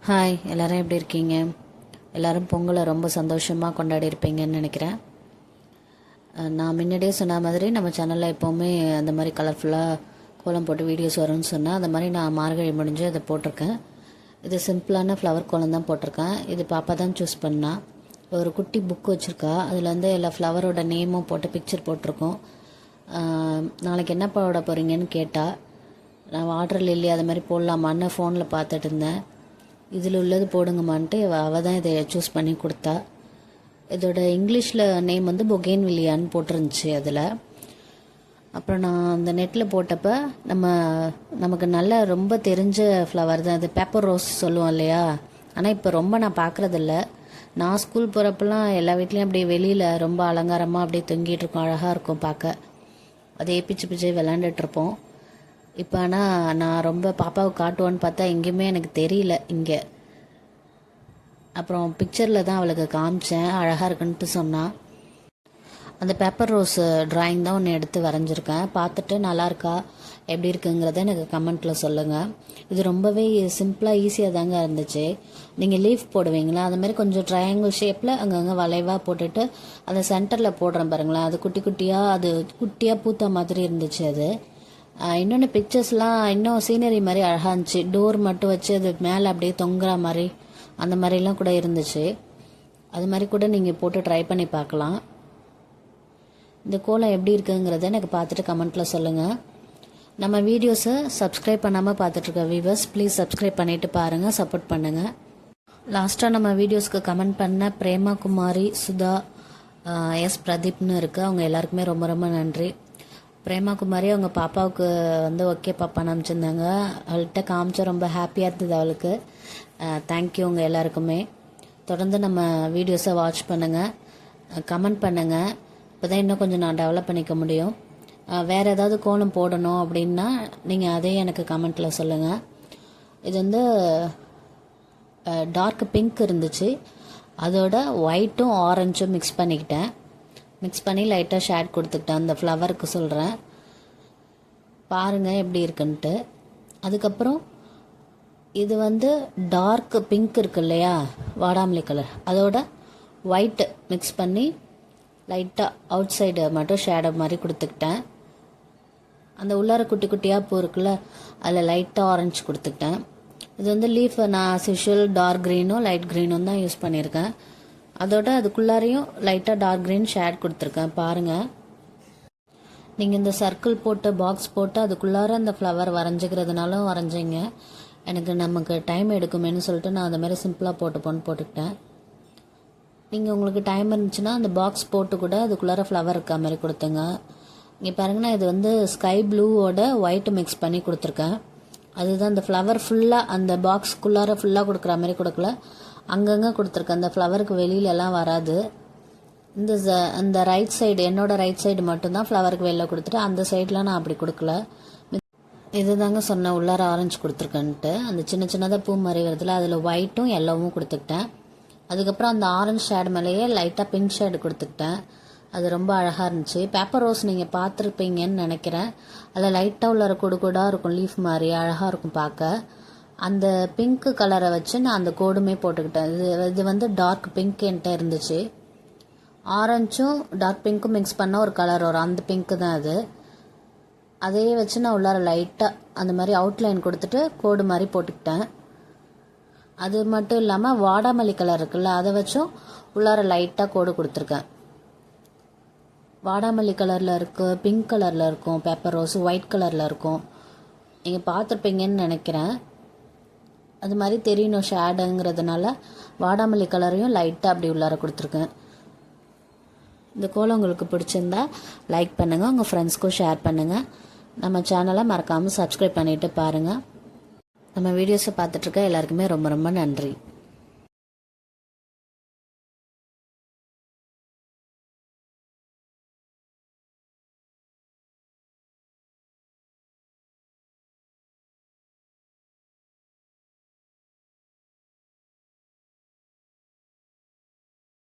Hi, எல்லோரும் எப்படி இருக்கீங்க? எல்லோரும் பொங்கலை ரொம்ப சந்தோஷமாக கொண்டாடி இருப்பீங்கன்னு நினைக்கிறேன். நான் முன்னாடியே சொன்ன மாதிரி நம்ம சேனலில் எப்போவுமே அந்த மாதிரி கலர்ஃபுல்லாக கோலம் போட்டு வீடியோஸ் வரும்னு சொன்னேன். அந்த மாதிரி நான் மார்கழி முடிஞ்சு அதை போட்டிருக்கேன். இது சிம்பிளான ஃப்ளவர் கோலம் தான் போட்டிருக்கேன். இது பாப்பா தான் சூஸ் பண்ணா. ஒரு குட்டி புக் வச்சுருக்கா. அதில் வந்து எல்லா ஃப்ளவரோட நேமும் போட்டு பிக்சர் போட்டிருக்கோம். நாளைக்கு என்ன போட போகிறீங்கன்னு கேட்டால், நான் வாட்டர் லில்லி அது மாதிரி போடலாமான்னு ஃபோனில் பார்த்துட்டு இருந்தேன். இதில் உள்ளது போடுங்கம்மான்ட்டு அவள் தான் இதை சூஸ் பண்ணி கொடுத்தா. இதோட இங்கிலீஷில் நேம் வந்து பொகேன் வில்லியான்னு போட்டிருந்துச்சு அதில். அப்புறம் நான் அந்த நெட்டில் போட்டப்போ நமக்கு நல்ல ரொம்ப தெரிஞ்ச ஃப்ளவர் தான் இது, பேப்பர் ரோஸ் சொல்லுவோம் இல்லையா. ஆனால் இப்போ ரொம்ப நான் பார்க்குறதில்ல. நான் ஸ்கூல் போகிறப்பெல்லாம் எல்லா வீட்லேயும் அப்படியே வெளியில் ரொம்ப அலங்காரமாக அப்படியே தொங்கிட்டு இருக்கோம், அழகாக இருக்கும் பார்க்க. அதே பிச்சு பிச்சு விளாண்டுட்ருப்போம். இப்போ ஆனால் நான் ரொம்ப பாப்பாவுக்கு காட்டுவான்னு பார்த்தா எங்கேயுமே எனக்கு தெரியல இங்கே. அப்புறம் பிக்சரில் தான் அவளுக்கு காமிச்சேன், அழகாக இருக்குன்ட்டு சொன்னான். அந்த பேப்பர் ரோஸ் ட்ராயிங் தான் ஒன்று எடுத்து வரைஞ்சிருக்கேன். பார்த்துட்டு நல்லாயிருக்கா எப்படி இருக்குங்கிறத எனக்கு கமெண்ட்டில் சொல்லுங்கள். இது ரொம்பவே சிம்பிளாக ஈஸியாக தாங்க இருந்துச்சு. நீங்கள் லீஃப் போடுவீங்களா, அது மாதிரி கொஞ்சம் ட்ரையாங்கிள் ஷேப்பில் அங்கங்கே வளைவாக போட்டுட்டு அந்த சென்டரில் போடுறேன் பாருங்களேன். அது குட்டி குட்டியாக பூத்த மாதிரி இருந்துச்சு. அது இன்னொன்று பிக்சர்ஸ்லாம் இன்னும் சீனரி மாதிரி அழகாக இருந்துச்சு. டோர் மட்டும் வச்சு அது மேலே அப்படியே தொங்குற மாதிரி அந்த மாதிரிலாம் கூட இருந்துச்சு. அது மாதிரி கூட நீங்கள் போட்டு ட்ரை பண்ணி பார்க்கலாம். இந்த கோலம் எப்படி இருக்குங்கிறத எனக்கு பார்த்துட்டு கமெண்ட்டில் சொல்லுங்கள். நம்ம வீடியோஸை சப்ஸ்கிரைப் பண்ணாமல் பார்த்துட்ருக்க வியூவர்ஸ் ப்ளீஸ் சப்ஸ்கிரைப் பண்ணிவிட்டு பாருங்கள், சப்போர்ட் பண்ணுங்கள். லாஸ்ட்டாக நம்ம வீடியோஸ்க்கு கமெண்ட் பண்ண பிரேமா குமாரி, சுதா, எஸ் பிரதீப்னு இருக்குது. அவங்க எல்லாருக்குமே ரொம்ப ரொம்ப நன்றி. பிரேமா குமாரி அவங்க பாப்பாவுக்கு வந்து ஓகே பாப்பான்னு அனுப்பிச்சிருந்தாங்க. அவள்கிட்ட காமிச்சா ரொம்ப ஹாப்பியாக இருந்தது அவளுக்கு. தேங்க்யூ உங்கள் எல்லாருக்குமே. தொடர்ந்து நம்ம வீடியோஸை வாட்ச் பண்ணுங்கள், கமெண்ட் பண்ணுங்கள். இப்போ தான் இன்னும் கொஞ்சம் நான் டெவலப் பண்ணிக்க முடியும். வேறு ஏதாவது கோலம் போடணும் அப்படின்னா நீங்கள் அதையும் எனக்கு கமெண்ட்டில் சொல்லுங்கள். இது வந்து டார்க் பிங்க் இருந்துச்சு, அதோட ஒயிட்டும் ஆரஞ்சும் மிக்ஸ் பண்ணிக்கிட்டேன். மிக்ஸ் பண்ணி லைட்டாக ஷேட் கொடுத்துக்கிட்டேன். அந்த ஃப்ளவருக்கு சொல்கிறேன், பாருங்கள் எப்படி இருக்குன்ட்டு. அதுக்கப்புறம் இது வந்து டார்க் பிங்க் இருக்கு இல்லையா, வாடாமல்லி கலர், அதோட ஒயிட்டு மிக்ஸ் பண்ணி லைட்டாக அவுட் சைடு மட்டும் ஷேடோ மாதிரி கொடுத்துக்கிட்டேன். அந்த உள்ளார குட்டி குட்டியாக பூ இருக்குல்ல, அதில் லைட்டாக ஆரஞ்சு கொடுத்துக்கிட்டேன். இது வந்து லீஃப் நான் ஆஸ் யூஷுவல் டார்க் க்ரீனும் லைட் க்ரீனும் தான் யூஸ் பண்ணியிருக்கேன். அதோட அதுக்குள்ளாரையும் லைட்டாக டார்க் க்ரீன் ஷேட் கொடுத்துருக்கேன். பாருங்கள், நீங்கள் இந்த சர்க்கிள் போட்டு பாக்ஸ் போட்டு அதுக்குள்ளார அந்த ஃப்ளவர் வரைஞ்சிக்கிறதுனாலும் வரைஞ்சிங்க. எனக்கு நமக்கு டைம் எடுக்குமேனு சொல்லிட்டு நான் அந்த மாதிரி சிம்பிளாக போட்டுக்கிட்டேன். நீங்கள் உங்களுக்கு டைம் இருந்துச்சுன்னா அந்த பாக்ஸ் போட்டு கூட அதுக்குள்ளார ஃப்ளவர் இருக்க மாதிரி கொடுத்துங்க. இங்கே பாருங்கன்னா, இது வந்து ஸ்கை ப்ளூவோட ஒயிட்டு மிக்ஸ் பண்ணி கொடுத்துருக்கேன். அதுதான் அந்த ஃப்ளவர் ஃபுல்லாக அந்த பாக்ஸ்க்குள்ளார ஃபுல்லாக கொடுக்குற மாதிரி கொடுக்கல, அங்கங்கே கொடுத்துருக்கேன். அந்த ஃப்ளவருக்கு வெளியிலலாம் வராது. அந்த ரைட் சைடு, என்னோடய ரைட் சைடு மட்டும்தான் ஃப்ளவருக்கு வெளில கொடுத்துட்டு அந்த சைட்லாம் நான் அப்படி கொடுக்கல. இது தாங்க சொன்னேன் உள்ளார ஆரஞ்சு கொடுத்துருக்கேன்ட்டு. அந்த சின்ன சின்னதாக பூ மாதிரி வருதுல, அதில் ஒயிட்டும் எல்லோவும் கொடுத்துக்கிட்டேன். அதுக்கப்புறம் அந்த ஆரஞ்சு ஷேடு மேலேயே லைட்டாக பிங்க் ஷேடு கொடுத்துக்கிட்டேன். அது ரொம்ப அழகாக இருந்துச்சு. பேப்பர் ரோஸ் நீங்கள் பார்த்துருப்பீங்கன்னு நினைக்கிறேன். அதில் லைட்டாக உள்ளார கூடாக இருக்கும், லீஃப் மாதிரி அழகாக இருக்கும் பார்க்க. அந்த பிங்க் கலரை வச்சு நான் அந்த கோடுமே போட்டுக்கிட்டேன். இது வந்து டார்க் பிங்க் என்கிட்ட இருந்துச்சு. ஆரஞ்சும் டார்க் பிங்க்கும் மிக்ஸ் பண்ணால் ஒரு கலர் வரும், அந்த பிங்க்கு தான் அது. அதையே வச்சு நான் உள்ளார லைட்டாக அந்த மாதிரி அவுட்லைன் கொடுத்துட்டு கோடு மாதிரி போட்டுக்கிட்டேன். அது மட்டும் இல்லாமல் வாடாமல்லி கலர் இருக்குல்ல, அதை வச்சும் உள்ளார லைட்டாக கோடு கொடுத்துருக்கேன். வாடாமல்லி கலரில் இருக்குது, பிங்க் கலரில் இருக்கும், பேப்பர் ரோஸ் ஒயிட் கலரில் இருக்கும். நீங்கள் பார்த்துருப்பீங்கன்னு நினைக்கிறேன். அது மாதிரி தெரியணும் ஷேடுங்கிறதுனால வாடாமல்லி கலரையும் லைட்டாக அப்படி உள்ளார கொடுத்துருக்கேன். இந்த கோலம் உங்களுக்கு பிடிச்சிருந்தா லைக் பண்ணுங்கள், உங்கள் ஃப்ரெண்ட்ஸ்க்கும் ஷேர் பண்ணுங்கள். நம்ம சேனலை மறக்காமல் சப்ஸ்கிரைப் பண்ணிவிட்டு பாருங்கள். நம்ம வீடியோஸை பார்த்துட்ருக்க எல்லாருக்குமே ரொம்ப ரொம்ப நன்றி.